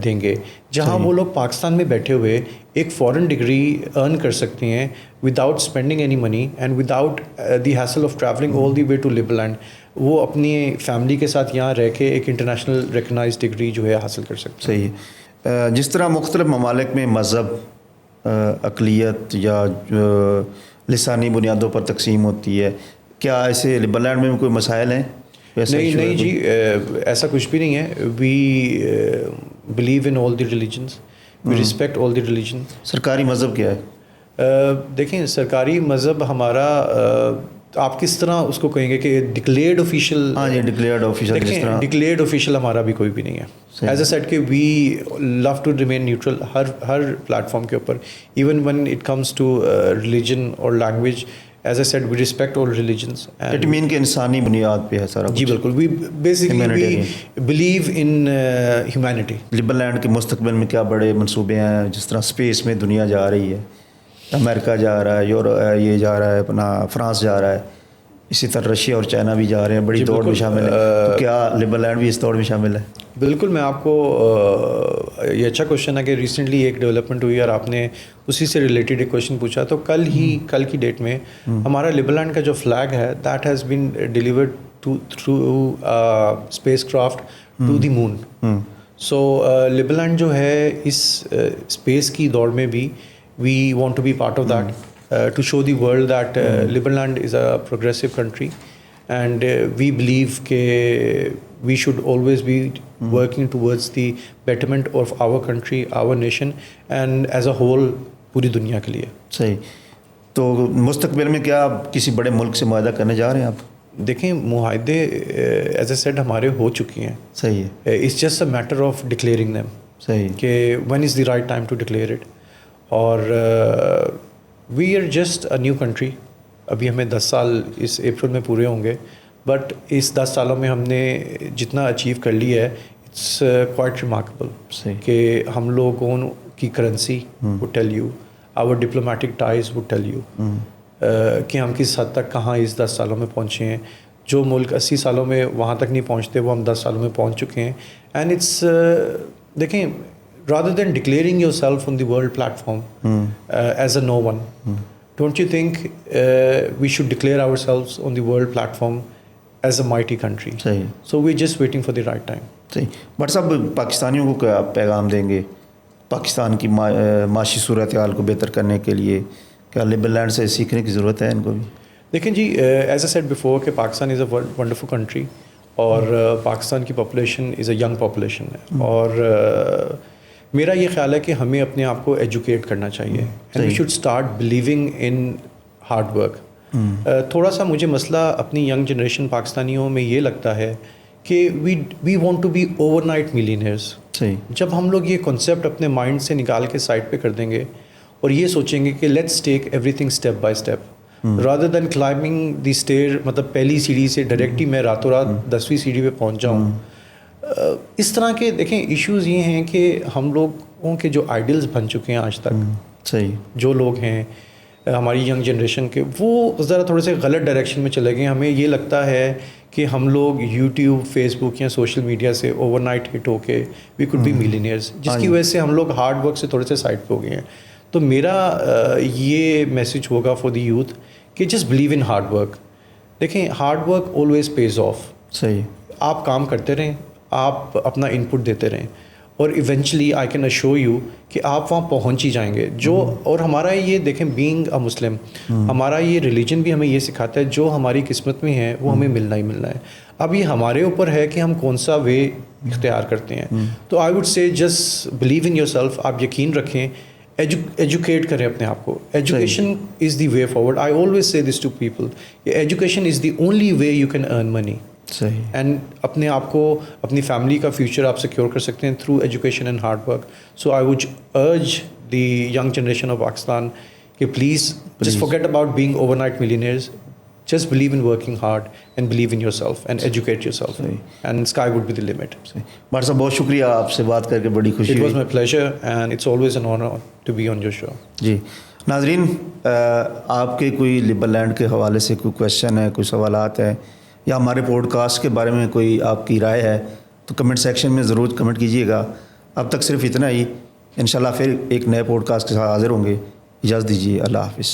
دیں گے, جہاں وہ لوگ پاکستان میں بیٹھے ہوئے ایک فورن ڈگری ارن کر سکتے ہیں without spending any money and without the hassle of travelling all the way to Liberland. وہ اپنی فیملی کے ساتھ یہاں رہ کے ایک انٹرنیشنل ریکگنائز ڈگری جو ہے حاصل کر سکتے ہیں. صحیح. جس طرح مختلف ممالک میں مذہب, اقلیت یا لسانی بنیادوں پر تقسیم ہوتی ہے, کیا ایسے لیبرلینڈ میں کوئی مسائل ہیں؟ نہیں جی, ایسا کچھ بھی نہیں ہے. We believe in all the religions, we respect all the religion. سرکاری مذہب کیا ہے؟ دیکھیں سرکاری مذہب ہمارا تو آپ کس طرح اس کو کہیں گے کہ ڈکلیئرڈ آفیشیل؟ ہاں جی ڈکلیئرڈ آفیشیل جس طرح ڈکلیئرڈ آفیشیل ہمارا بھی کوئی بھی نہیں ہے. ایز اے سیٹ کہ we love to remain neutral ہر پلیٹ فارم کے اوپر, even when it comes to religion اور language. As a state we respect all religions. It mean کہ انسانی بنیاد پہ ہے سارا. جی بالکل. We basically we believe in humanity. Liberland کے مستقبل میں کیا بڑے منصوبے ہیں؟ جس طرح اسپیس میں دنیا جا رہی ہے, امریکہ جا رہا ہے, یہ جا رہا ہے اپنا فرانس جا رہا ہے, اسی طرح رشیا اور چائنا بھی جا رہے ہیں, بڑی دوڑ میں شامل ہے. تو کیا لبرل لینڈ بھی اس دوڑ میں شامل ہے؟ بالکل. میں آپ کو یہ اچھا کوشچن ہے کہ ریسنٹلی ایک ڈیولپمنٹ ہوئی اور آپ نے اسی سے ریلیٹڈ ایک کوشچن پوچھا. تو کل کی ڈیٹ میں ہمارا لبرل لینڈ کا جو فلیگ ہے that has been delivered through spacecraft to the moon. So Liberland جو ہے اس اسپیس کی دوڑ میں بھی we want to be part of that, to show the world that Liberland is a progressive country, and we believe that we should always be working towards the betterment of our country, our nation, and as a whole پوری دنیا کے لیے. صحیح. تو مستقبل میں کیا کسی بڑے ملک سے معاہدہ کرنے جا رہے ہیں آپ؟ دیکھیں معاہدے ایز اے سیڈ ہمارے ہو چکی ہیں. صحیح ہے. It's just a matter of declaring them. صحیح کہ when is the right time to declare it. اور we are just a new country. ابھی ہمیں 10 سال اس اپریل میں پورے ہوں گے, بٹ اس 10 سالوں میں ہم نے جتنا اچیو کر لیا ہے اٹس کوائٹ ریمارکیبل. کہ ہم لوگوں کی currency would tell you, our diplomatic ties would tell you کہ ہم کس حد تک کہاں اس 10 سالوں میں پہنچے ہیں. جو ملک 80 سالوں میں وہاں تک نہیں پہنچتے وہ ہم 10 سالوں میں پہنچ چکے ہیں. اینڈ اٹس دیکھیں rather than declaring yourself on the world platform as a no one, don't you think we should declare ourselves on the world platform as a mighty country? صحیح. So we're just waiting for the right time. صحیح. But صاحب پاکستانیوں کو کیا پیغام دیں گے پاکستان کی معاشی صورتحال کو بہتر کرنے کے لیے؟ کیا لبرل لینڈ سے سیکھنے کی ضرورت ہے ان کو بھی؟ دیکھیں جی, ایز اے سیڈ بفور کہ پاکستان از اے ونڈرفل کنٹری, اور پاکستان کی population is a young population ہے. اور میرا یہ خیال ہے کہ ہمیں اپنے آپ کو ایجوکیٹ کرنا چاہیے, and we should start believing in hard work. تھوڑا سا مجھے مسئلہ اپنی ینگ جنریشن پاکستانیوں میں یہ لگتا ہے کہ we want to be overnight millionaires. جب ہم لوگ یہ کنسیپٹ اپنے مائنڈ سے نکال کے سائڈ پہ کر دیں گے اور یہ سوچیں گے کہ let's take everything step by step rather than climbing the stair, مطلب پہلی سیڑھی سے ڈائریکٹ ہی میں راتوں رات 10ویں سیڑھی پہ پہنچ جاؤں. اس طرح کے دیکھیں ایشوز یہ ہیں کہ ہم لوگوں کے جو آئیڈیلز بن چکے ہیں آج تک, صحیح, جو لوگ ہیں ہماری ینگ جنریشن کے, وہ ذرا تھوڑے سے غلط ڈائریکشن میں چلے گئے. ہمیں یہ لگتا ہے کہ ہم لوگ یوٹیوب, فیس بک یا سوشل میڈیا سے اوور نائٹ ہٹ ہو کے وی کوڈ بی ملینئرز, جس کی وجہ سے ہم لوگ ہارڈ ورک سے تھوڑے سے سائڈ پہ ہو گئے ہیں. تو میرا یہ میسج ہوگا فار دی یوتھ کہ just believe in hard work. دیکھیں hard work always pays off. صحیح. آپ کام کرتے رہیں, آپ اپنا ان پٹ دیتے رہیں, اور eventually I can assure you کہ آپ وہاں پہنچ ہی جائیں گے. جو اور ہمارا یہ دیکھیں بینگ اے مسلم, ہمارا یہ ریلیجن بھی ہمیں یہ سکھاتا ہے جو ہماری قسمت میں ہے وہ ہمیں ملنا ہی ملنا ہے. اب یہ ہمارے اوپر ہے کہ ہم کون سا وے اختیار کرتے ہیں. تو I would say just believe in yourself. آپ یقین رکھیں, ایجوکیٹ کریں اپنے آپ کو. Education is the way forward. I always say this to people, education is the only way you can earn money. صحیح. اینڈ اپنے آپ کو, اپنی فیملی کا فیوچر آپ سیکیور کر سکتے ہیں through education and hard work. So I would urge the young generation of Pakistan کہ please just forget about being overnight millionaires. Just believe in working hard and believe in yourself and educate yourself, and sky would be the limit. Bhatt صاحب بہت شکریہ, آپ سے بات کر کے بڑی خوشی. It was my pleasure and it's always an honour to be on your show. جی ناظرین, آپ کے کوئی لبرل لینڈ کے حوالے سے کوئی کویشچن ہے, کوئی سوالات ہیں, یا ہمارے پوڈ کاسٹ کے بارے میں کوئی آپ کی رائے ہے تو کمنٹ سیکشن میں ضرور کمنٹ کیجیے گا. اب تک صرف اتنا ہی. انشاءاللہ پھر ایک نئے پوڈ کاسٹ کے ساتھ حاضر ہوں گے. اجازت دیجیے. اللہ حافظ.